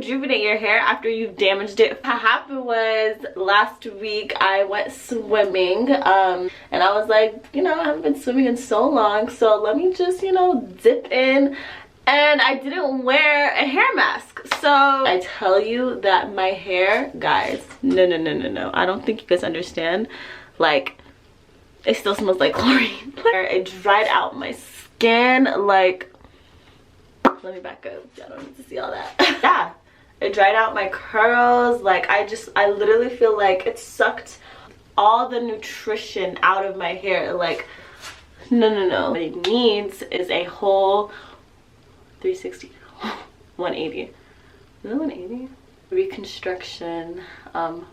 rejuvenate your hair after you've damaged it. What happened was last week I went swimming and I was like, you know, I haven't been swimming in so long, so let me just, you know, dip in. And I didn't wear a hair mask. So I tell you that my hair, guys, no. I don't think you guys understand. Like, it still smells like chlorine. It dried out my skin. Like, let me back up. I don't need to see all that. Yeah, it dried out my curls. Like, I literally feel like it sucked all the nutrition out of my hair. Like, no. What it needs is a whole 360 180. Is it 180? Reconstruction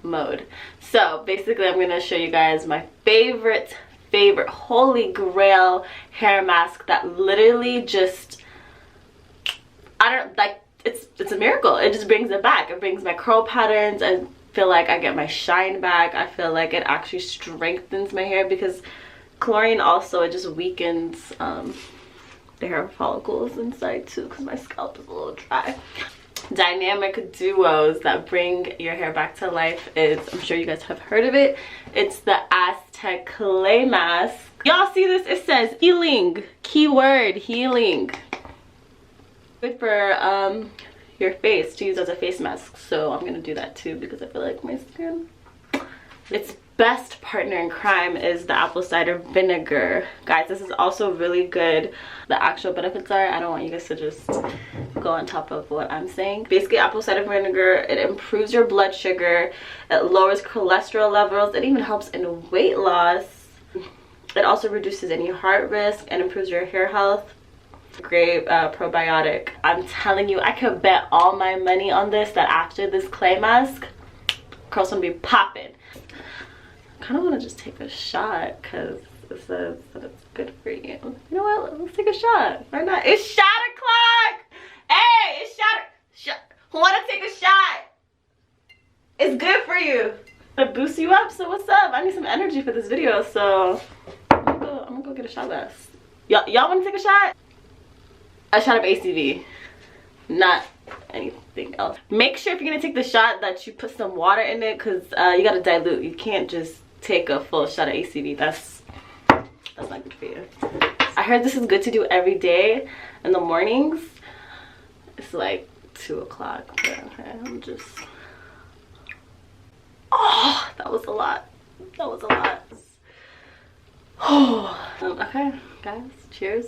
mode. So basically I'm gonna show you guys my favorite holy grail hair mask that literally just, I don't like, it's a miracle. It just brings it back. It brings my curl patterns. I feel like I get my shine back. I feel like it actually strengthens my hair, because chlorine also, it just weakens the hair follicles inside too, because my scalp is a little dry. Dynamic duos that bring your hair back to life is, I'm sure you guys have heard of it, it's the Aztec Clay Mask. Y'all see this? It says healing, keyword healing. Good for your face, to use as a face mask, so I'm gonna do that too because I feel like my skin, its best partner in crime is the apple cider vinegar. Guys, this is also really good. The actual benefits are, I don't want you guys to just go on top of what I'm saying. Basically, apple cider vinegar, it improves your blood sugar, it lowers cholesterol levels, it even helps in weight loss. It also reduces any heart risk and improves your hair health. Great probiotic. I'm telling you, I could bet all my money on this that after this clay mask, curls gonna be popping. I kind of want to just take a shot because it says that it's good for you. You know what? Let's take a shot. Why not? It's shot o'clock. Hey, it's shot. Who want to take a shot? It's good for you. It boosts you up. So what's up? I need some energy for this video. So I'm gonna go get a shot glass. Y'all want to take a shot? A shot of ACV, not anything else. Make sure if you're gonna take the shot that you put some water in it, because you gotta dilute. You can't just take a full shot of ACV. That's not good for you. I heard this is good to do every day in the mornings. It's like 2 o'clock, but okay, I'm just, oh, that was a lot. Oh, okay, guys, cheers.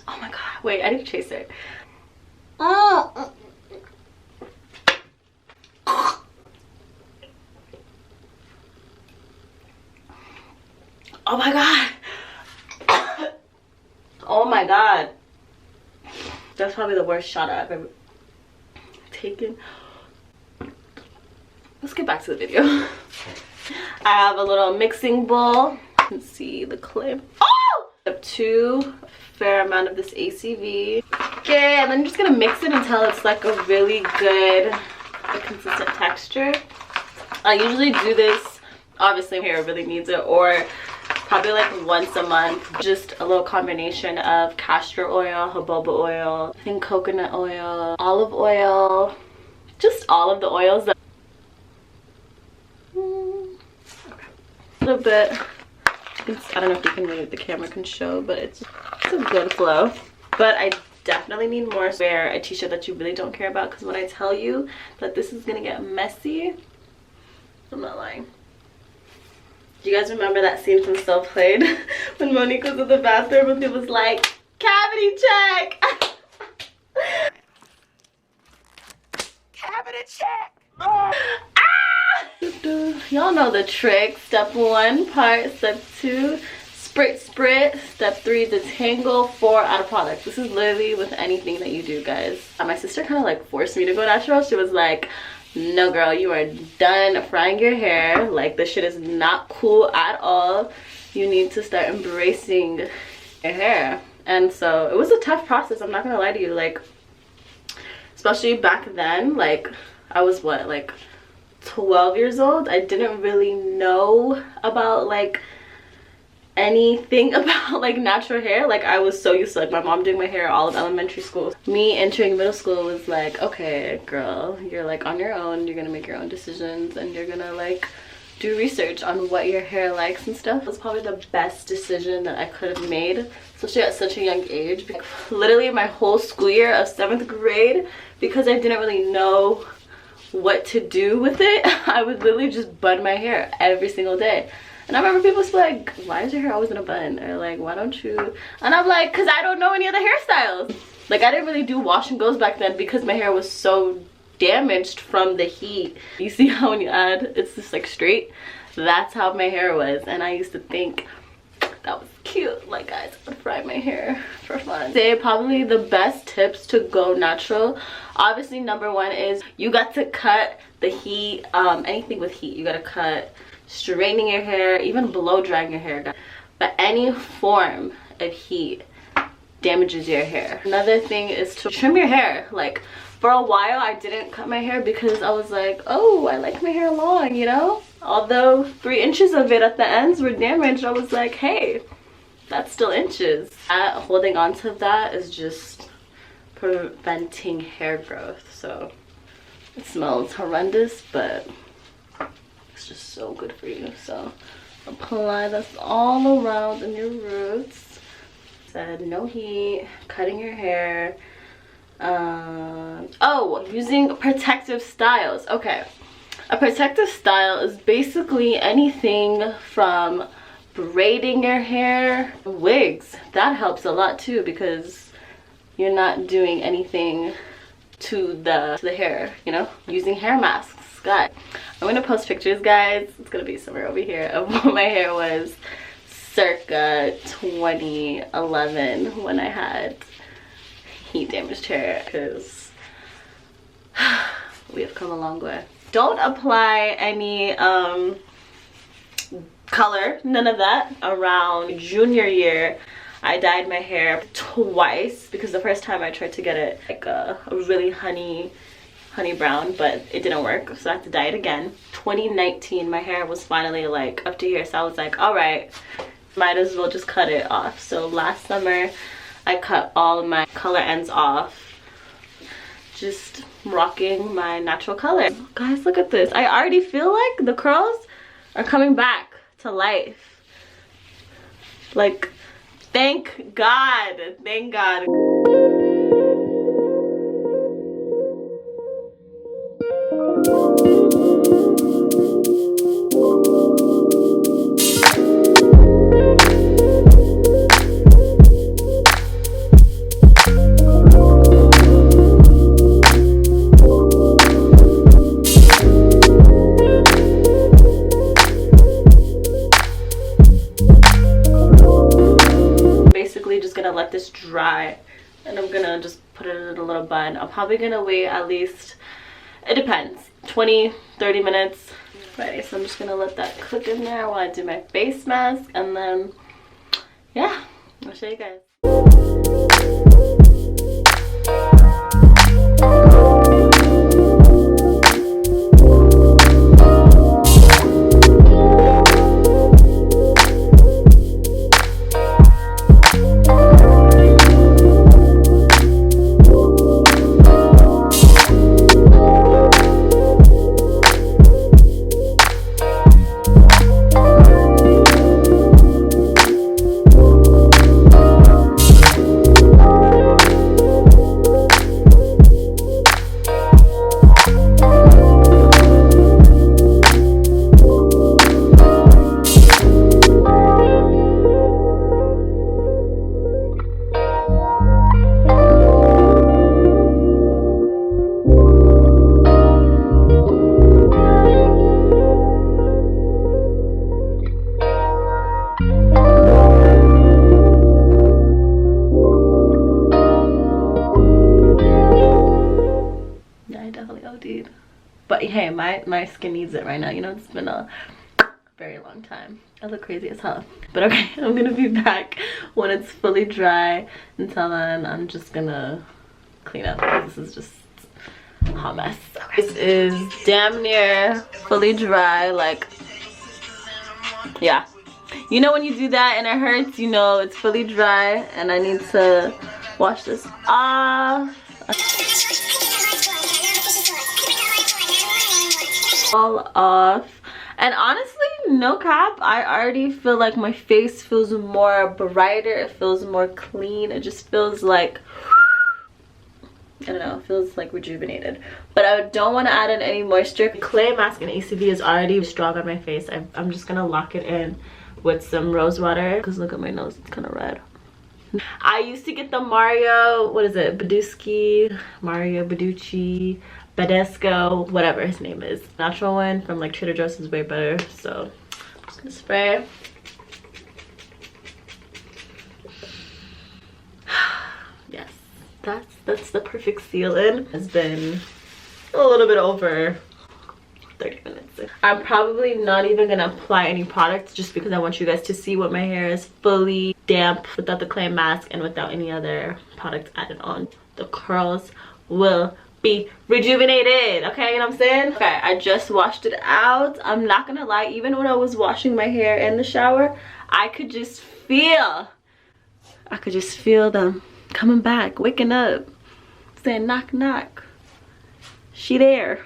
Oh my god, wait, I need to chase it. Oh my god. Oh my god. That's probably the worst shot I've ever taken. Let's get back to the video. I have a little mixing bowl. You can see the clay. Oh! Up to a fair amount of this ACV. Okay, and then I'm just gonna mix it until it's like a really good, consistent texture. I usually do this, obviously hair really needs it, or probably like once a month. Just a little combination of castor oil, jojoba oil, I think coconut oil, olive oil, just all of the oils that okay. A little bit. I don't know if you can really, the camera can show, but it's a good flow. But I definitely need more. Wear a t-shirt that you really don't care about, because when I tell you that this is gonna get messy, I'm not lying. Do you guys remember that scene from So Played when Monique was in the bathroom and he was like, cavity check? Cavity check. Ah! Y'all know the trick. Step 1, part. Step 2, sprit. Step 3, detangle. 4, add a product. This is literally with anything that you do, guys. My sister kind of like forced me to go natural. She was like, no girl, you are done frying your hair. Like, this shit is not cool at all. You need to start embracing your hair. And so it was a tough process, I'm not gonna lie to you. Like, especially back then, like I was what, like 12 years old. I didn't really know about like anything about like natural hair. Like I was so used to like my mom doing my hair all of elementary school. Me entering middle school was like, okay girl, you're like on your own, you're gonna make your own decisions and you're gonna like do research on what your hair likes and stuff. It was probably the best decision that I could have made, especially at such a young age. Literally my whole school year of 7th grade, because I didn't really know what to do with it, I would literally just bun my hair every single day. And I remember people was like, why is your hair always in a bun? Or like, why don't you? And I'm like, because I don't know any other hairstyles. Like I didn't really do wash and goes back then because my hair was so damaged from the heat. You see how when you add, it's just like straight? That's how my hair was. And I used to think that was cute. Like guys, I would fry my hair for fun. Say probably the best tips to go natural. Obviously number one is you got to cut the heat. Anything with heat, you gotta cut. Straightening your hair, even blow drying your hair, but any form of heat damages your hair. Another thing is to trim your hair. Like for a while I didn't cut my hair because I was like, oh, I like my hair long, you know, although 3 inches of it at the ends were damaged. I was like, hey, that's still inches. Holding on to that is just preventing hair growth. So it smells horrendous, but it's just so good for you. So apply this all around in your roots. Said no heat, cutting your hair. Oh, using protective styles. Okay, a protective style is basically anything from braiding your hair, wigs. That helps a lot too because you're not doing anything to the hair, you know, using hair masks. God, I'm gonna post pictures, guys. It's gonna be somewhere over here of what my hair was circa 2011 when I had heat damaged hair, because we have come a long way. Don't apply any color, none of that. Around junior year I dyed my hair twice because the first time I tried to get it like a really honey brown, but it didn't work, so I had to dye it again. 2019 my hair was finally like up to here, so I was like, all right, might as well just cut it off. So last summer I cut all of my color ends off, just rocking my natural color. Guys, look at this. I already feel like the curls are coming back to life. Like, thank God, thank God. Let this dry and I'm gonna just put it in a little bun. I'm probably gonna wait at least, it depends, 20-30 minutes. Ready, so I'm just gonna let that cook in there while I do my face mask, and then yeah, I'll show you guys. But hey, my skin needs it right now. You know, it's been a very long time. I look crazy as hell. But okay, I'm gonna be back when it's fully dry. Until then, I'm just gonna clean up because this is just a hot mess. Okay. This is damn near fully dry. Like, yeah, You know when you do that and it hurts, you know it's fully dry, and I need to wash this off. All off. And honestly, no cap, I already feel like my face feels more brighter. It feels more clean. It just feels like, I don't know, it feels like rejuvenated. But I don't want to add in any moisture. Clay mask in ACV is already strong on my face. I'm just gonna lock it in with some rose water, because look at my nose, it's kind of red. I used to get the Mario, what is it, Mario Baducci, Badesco, whatever his name is. Natural one from like Trader Joe's is way better. So I'm just gonna spray. Yes, that's the perfect seal-in. It's been a little bit over 30 minutes. I'm probably not even gonna apply any products, just because I want you guys to see what my hair is fully damp without the clay mask and without any other products added on. The curls will be rejuvenated, okay? You know what I'm saying? Okay, I just washed it out. I'm not gonna lie, even when I was washing my hair in the shower, I could just feel them coming back, waking up, saying knock knock, she there.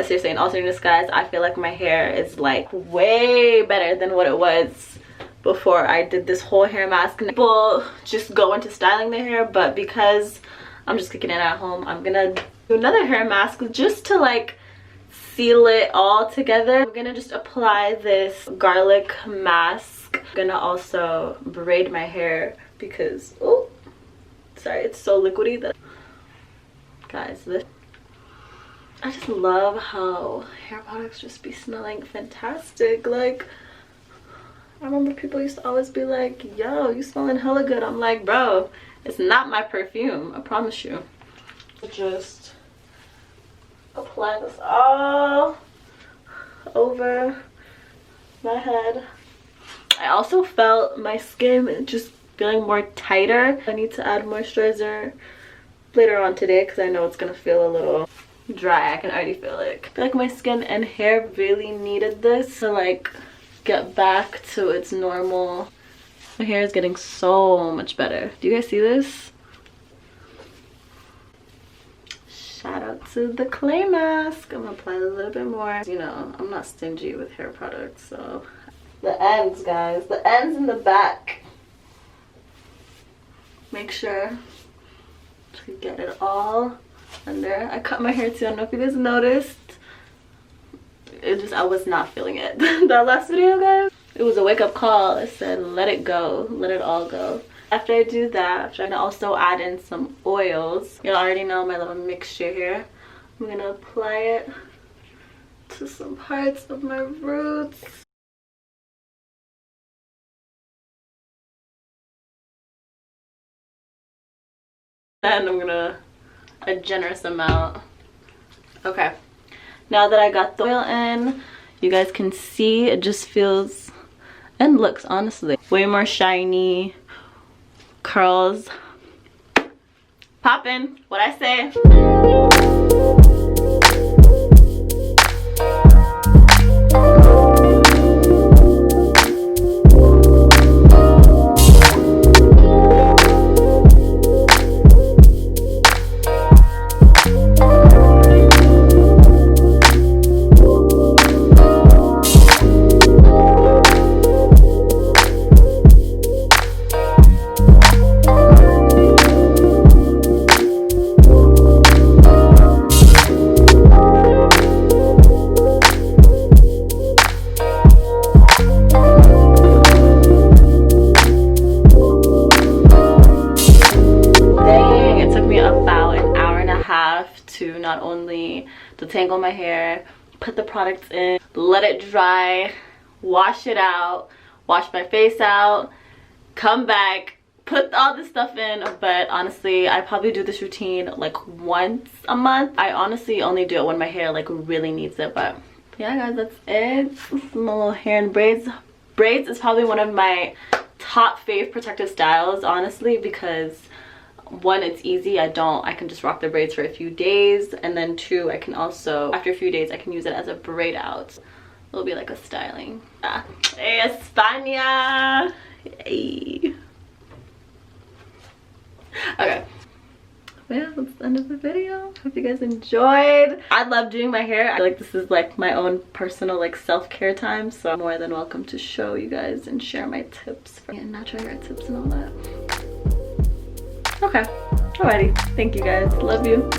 Seriously, in all seriousness, guys, I feel like my hair is like way better than what it was before I did this whole hair mask. People just go into styling their hair, but because I'm just kicking it at home, I'm gonna do another hair mask just to like seal it all together. I'm gonna just apply this garlic mask. I'm gonna also braid my hair because, oh, sorry, it's so liquidy that, guys, this, I just love how hair products just be smelling fantastic. Like, I remember people used to always be like, yo, you smelling hella good. I'm like, bro, it's not my perfume, I promise you. Just apply this all over my head. I also felt my skin just feeling more tighter. I need to add moisturizer later on today because I know it's gonna feel a little dry. I can already feel it. I feel like my skin and hair really needed this to like get back to its normal. My hair is getting so much better. Do you guys see this? Shout out to the clay mask. I'm gonna apply a little bit more. You know, I'm not stingy with hair products, so. The ends, guys. The ends in the back. Make sure to get it all under. I cut my hair too. I don't know if you guys noticed. I was not feeling it. That last video, guys, it was a wake-up call. It said let it go, let it all go. After I do that, I'm trying to also add in some oils. You already know my little mixture here. I'm gonna apply it to some parts of my roots. And I'm gonna a generous amount. Okay, now that I got the oil in, you guys can see it just feels and looks honestly way more shiny. Curls popping, what I say. To not only detangle my hair, put the products in, let it dry, wash it out, wash my face out, come back, put all this stuff in. But honestly, I probably do this routine like once a month. I honestly only do it when my hair like really needs it. But yeah, guys, that's it. My little hair in braids. Braids is probably one of my top fave protective styles, honestly, because one, it's easy. I can just rock the braids for a few days, and then two, I can also, after a few days, I can use it as a braid out. It'll be like a styling. España. Hey. Okay. But yeah, that's the end of the video. Hope you guys enjoyed. I love doing my hair. I feel like this is like my own personal like self-care time, so I'm more than welcome to show you guys and share my tips and natural hair tips and all that. Okay, alrighty. Thank you guys. Love you.